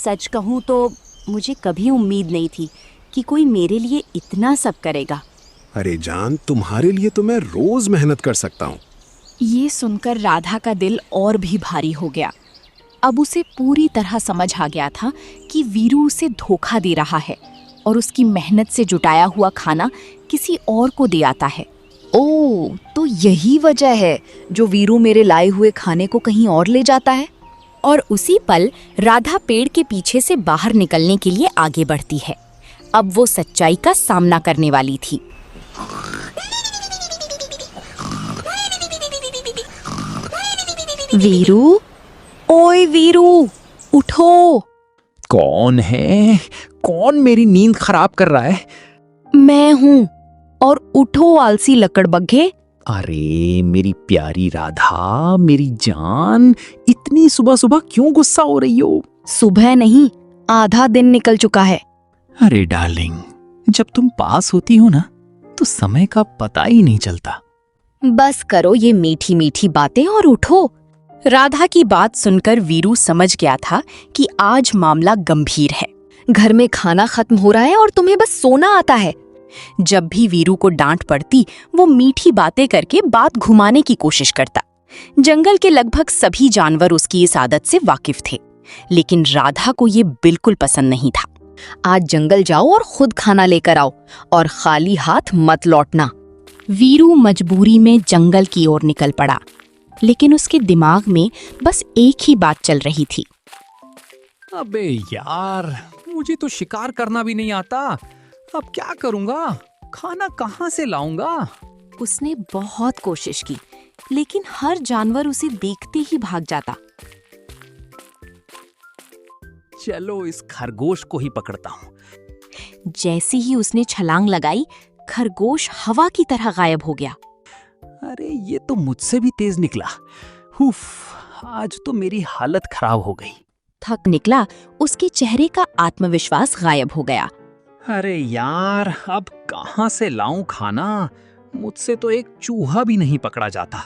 सच कहूँ तो मुझे कभी उम्मीद नहीं थी कि कोई मेरे लिए इतना सब करेगा। अरे जान, तुम्हारे लिए तो मैं रोज मेहनत कर सकता हूँ। ये सुनकर राधा का दिल और भी भारी हो गया। अब उसे पूरी तरह समझ आ गया था कि वीरू उसे धोखा दे रहा है और उसकी मेहनत से जुटाया हुआ खाना किसी और को दे आता है। ओह, तो यही वजह है जो वीरू मेरे लाए हुए खाने को कहीं और ले जाता है। और उसी पल राधा पेड़ के पीछे से बाहर निकलने के लिए आगे बढ़ती है। अब वो सच्चाई का सामना करने वाली थी। वीरू, ओए वीरू, उठो। कौन है? कौन मेरी नींद खराब कर रहा है? मैं हूँ, और उठो आलसी लकड़बग्घे। अरे मेरी प्यारी राधा, मेरी जान, इतनी सुबह सुबह क्यों गुस्सा हो रही हो? सुबह नहीं, आधा दिन निकल चुका है। अरे डार्लिंग, जब तुम पास होती हो ना तो समय का पता ही नहीं चलता। बस करो ये मीठी मीठी बातें और उठो। राधा की बात सुनकर वीरू समझ गया था कि आज मामला गंभीर है। घर में खाना खत्म हो रहा है और तुम्हें बस सोना आता है। जब भी वीरू को डांट पड़ती, वो मीठी बातें करके बात घुमाने की कोशिश करता। जंगल के लगभग सभी जानवर उसकी इस आदत से वाकिफ थे, लेकिन राधा को ये बिल्कुल पसंद नहीं था। आज जंगल जाओ और खुद खाना लेकर आओ, और खाली हाथ मत लौटना। वीरू मजबूरी में जंगल की ओर निकल पड़ा, लेकिन उसके दिमाग में बस एक ही बात चल रही थी। अबे यार, मुझे तो शिकार करना भी नहीं आता। अब क्या करूंगा? खाना कहाँ से लाऊंगा? उसने बहुत कोशिश की, लेकिन हर जानवर उसे देखते ही भाग जाता। चलो इस खरगोश को ही पकड़ता हूँ। जैसे ही उसने छलांग लगाई, खरगोश हवा की तरह गायब हो गया। अरे ये तो मुझसे भी तेज निकला। उफ, आज तो मेरी हालत खराब हो गई। थक निकला, उसके चेहरे का आत्मविश्वास गायब हो गया। अरे यार, अब कहाँ से लाऊं खाना? मुझसे तो एक चूहा भी नहीं पकड़ा जाता।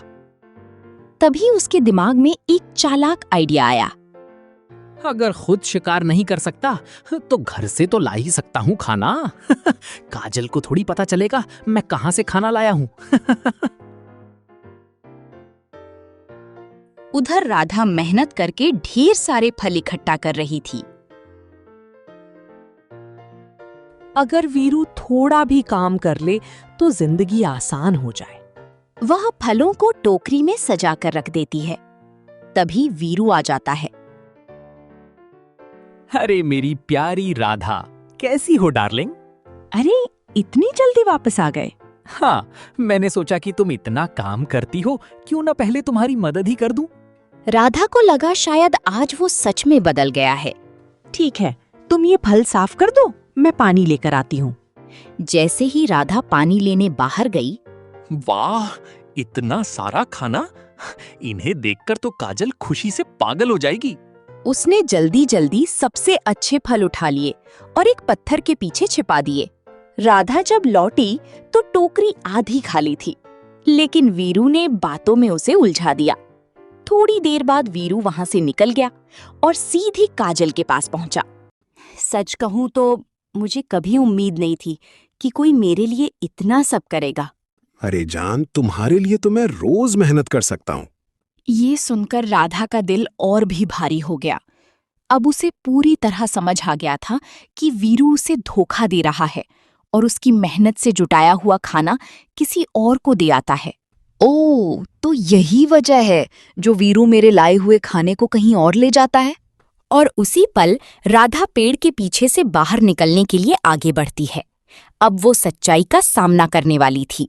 तभी उसके दिमाग में एक चालाक आइडिया आया। अगर खुद शिकार नहीं कर सकता तो घर से तो ला ही सकता हूँ खाना। काजल को थोड़ी पता चलेगा मैं कहाँ से खाना लाया हूँ। उधर राधा मेहनत करके ढेर सारे फल इकट्ठा कर रही थी। अगर वीरू थोड़ा भी काम कर ले तो जिंदगी आसान हो जाए। वह फलों को टोकरी में सजा कर रख देती है। तभी वीरू आ जाता है। अरे मेरी प्यारी राधा, कैसी हो डार्लिंग? अरे, इतनी जल्दी वापस आ गए? हाँ, मैंने सोचा कि तुम इतना काम करती हो, क्यों ना पहले तुम्हारी मदद ही कर दूं। राधा को लगा शायद आज वो सच में बदल गया है। ठीक है, तुम ये फल साफ कर दो, मैं पानी लेकर आती हूँ। जैसे ही राधा पानी लेने बाहर गई, वाह, इतना सारा खाना! इन्हें देखकर तो काजल खुशी से पागल हो जाएगी। उसने जल्दी जल्दी सबसे अच्छे फल उठा लिए और एक पत्थर के पीछे छिपा दिए। राधा जब लौटी तो टोकरी आधी खाली थी, लेकिन वीरू ने बातों में उसे उलझा दिया। थोड़ी देर बाद वीरू वहां से निकल गया और सीधी काजल के पास पहुंचा। सच कहूँ तो मुझे कभी उम्मीद नहीं थी कि कोई मेरे लिए इतना सब करेगा। अरे जान, तुम्हारे लिए तो मैं रोज मेहनत कर सकता हूँ। ये सुनकर राधा का दिल और भी भारी हो गया। अब उसे पूरी तरह समझ आ गया था कि वीरू उसे धोखा दे रहा है और उसकी मेहनत से जुटाया हुआ खाना किसी और को दे आता है। ओह, तो यही वजह है जो वीरू मेरे लाए हुए खाने को कहीं और ले जाता है। और उसी पल राधा पेड़ के पीछे से बाहर निकलने के लिए आगे बढ़ती है। अब वो सच्चाई का सामना करने वाली थी।